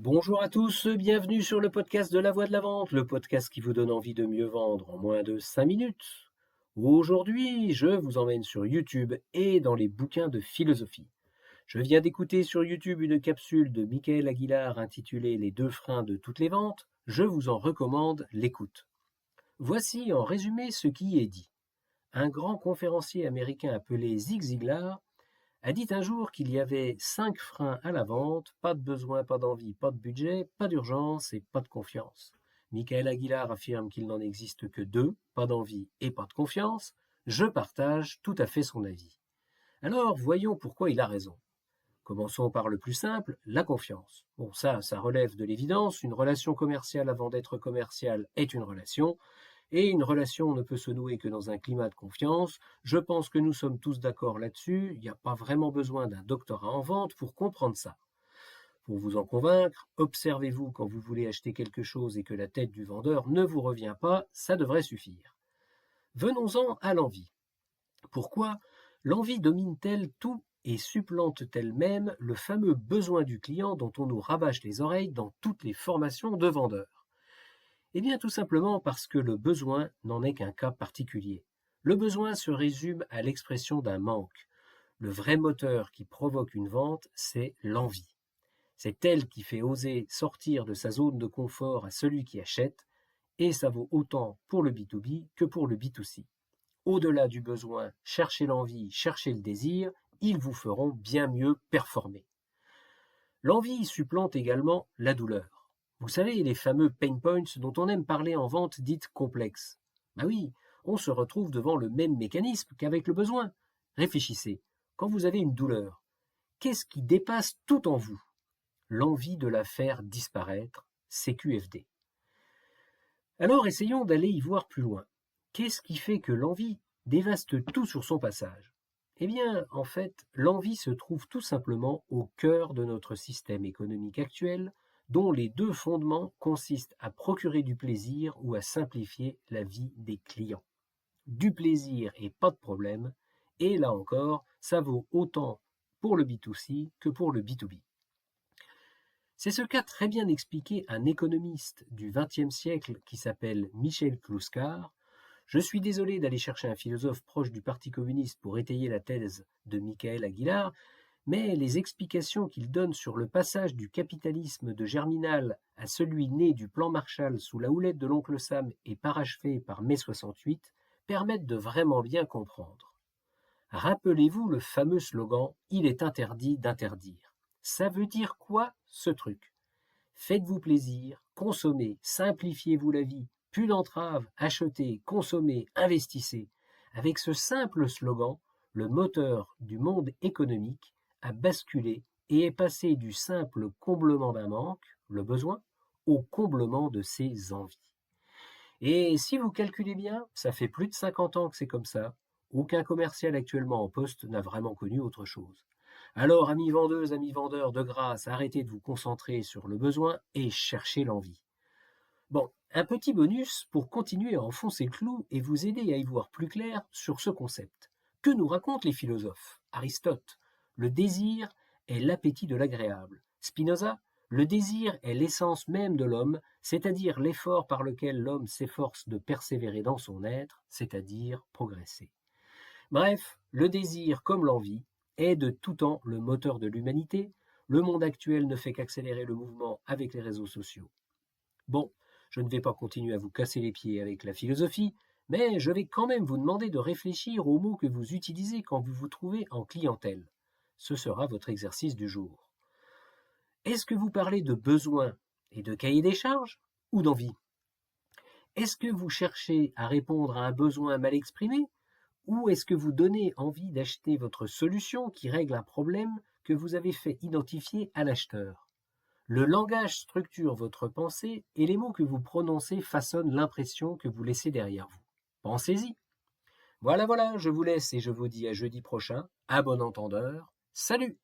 Bonjour à tous, bienvenue sur le podcast de la Voix de la Vente, le podcast qui vous donne envie de mieux vendre en moins de 5 minutes. Aujourd'hui, je vous emmène sur YouTube et dans les bouquins de philosophie. Je viens d'écouter sur YouTube une capsule de Michael Aguilar intitulée Les 2 freins de toutes les ventes. Je vous en recommande l'écoute. Voici en résumé ce qui y est dit. Un grand conférencier américain appelé Zig Ziglar a dit un jour qu'il y avait 5 freins à la vente: pas de besoin, pas d'envie, pas de budget, pas d'urgence et pas de confiance. Michael Aguilar affirme qu'il n'en existe que 2, pas d'envie et pas de confiance. Je partage tout à fait son avis. Alors voyons pourquoi il a raison. Commençons par le plus simple, la confiance. Bon, ça relève de l'évidence. Une relation commerciale avant d'être commerciale est une relation. Et une relation ne peut se nouer que dans un climat de confiance. Je pense que nous sommes tous d'accord là-dessus. Il n'y a pas vraiment besoin d'un doctorat en vente pour comprendre ça. Pour vous en convaincre, observez-vous quand vous voulez acheter quelque chose et que la tête du vendeur ne vous revient pas, ça devrait suffire. Venons-en à l'envie. Pourquoi l'envie domine-t-elle tout et supplante-t-elle même le fameux besoin du client dont on nous rabâche les oreilles dans toutes les formations de vendeurs? Eh bien, tout simplement parce que le besoin n'en est qu'un cas particulier. Le besoin se résume à l'expression d'un manque. Le vrai moteur qui provoque une vente, c'est l'envie. C'est elle qui fait oser sortir de sa zone de confort à celui qui achète, et ça vaut autant pour le B2B que pour le B2C. Au-delà du besoin, cherchez l'envie, cherchez le désir, ils vous feront bien mieux performer. L'envie supplante également la douleur. Vous savez, les fameux pain points dont on aime parler en vente dite complexe. Ben oui, on se retrouve devant le même mécanisme qu'avec le besoin. Réfléchissez, quand vous avez une douleur, qu'est-ce qui dépasse tout en vous? L'envie de la faire disparaître, CQFD. Alors essayons d'aller y voir plus loin. Qu'est-ce qui fait que l'envie dévaste tout sur son passage? Eh bien, en fait, l'envie se trouve tout simplement au cœur de notre système économique actuel, dont les 2 fondements consistent à procurer du plaisir ou à simplifier la vie des clients. Du plaisir et pas de problème, et là encore, ça vaut autant pour le B2C que pour le B2B. C'est ce qu'a très bien expliqué un économiste du XXe siècle qui s'appelle Michel Clouscar. Je suis désolé d'aller chercher un philosophe proche du Parti communiste pour étayer la thèse de Michael Aguilar, mais les explications qu'il donne sur le passage du capitalisme de Germinal à celui né du plan Marshall sous la houlette de l'oncle Sam et parachevé par mai 68 permettent de vraiment bien comprendre. Rappelez-vous le fameux slogan « Il est interdit d'interdire ». Ça veut dire quoi, ce truc? Faites-vous plaisir, consommez, simplifiez-vous la vie, plus d'entraves, achetez, consommez, investissez. Avec ce simple slogan, le moteur du monde économique a basculé et est passé du simple comblement d'un manque, le besoin, au comblement de ses envies. Et si vous calculez bien, ça fait plus de 50 ans que c'est comme ça. Aucun commercial actuellement en poste n'a vraiment connu autre chose. Alors, amis vendeuses, amis vendeurs, de grâce, arrêtez de vous concentrer sur le besoin et cherchez l'envie. Bon, un petit bonus pour continuer à enfoncer le clou et vous aider à y voir plus clair sur ce concept. Que nous racontent les philosophes? Aristote, le désir est l'appétit de l'agréable. Spinoza, le désir est l'essence même de l'homme, c'est-à-dire l'effort par lequel l'homme s'efforce de persévérer dans son être, c'est-à-dire progresser. Bref, le désir comme l'envie est de tout temps le moteur de l'humanité. Le monde actuel ne fait qu'accélérer le mouvement avec les réseaux sociaux. Bon, je ne vais pas continuer à vous casser les pieds avec la philosophie, mais je vais quand même vous demander de réfléchir aux mots que vous utilisez quand vous vous trouvez en clientèle. Ce sera votre exercice du jour. Est-ce que vous parlez de besoin et de cahier des charges ou d'envie? Est-ce que vous cherchez à répondre à un besoin mal exprimé? Ou est-ce que vous donnez envie d'acheter votre solution qui règle un problème que vous avez fait identifier à l'acheteur? Le langage structure votre pensée et les mots que vous prononcez façonnent l'impression que vous laissez derrière vous. Pensez-y. Voilà, je vous laisse et je vous dis à jeudi prochain. À bon entendeur. Salut!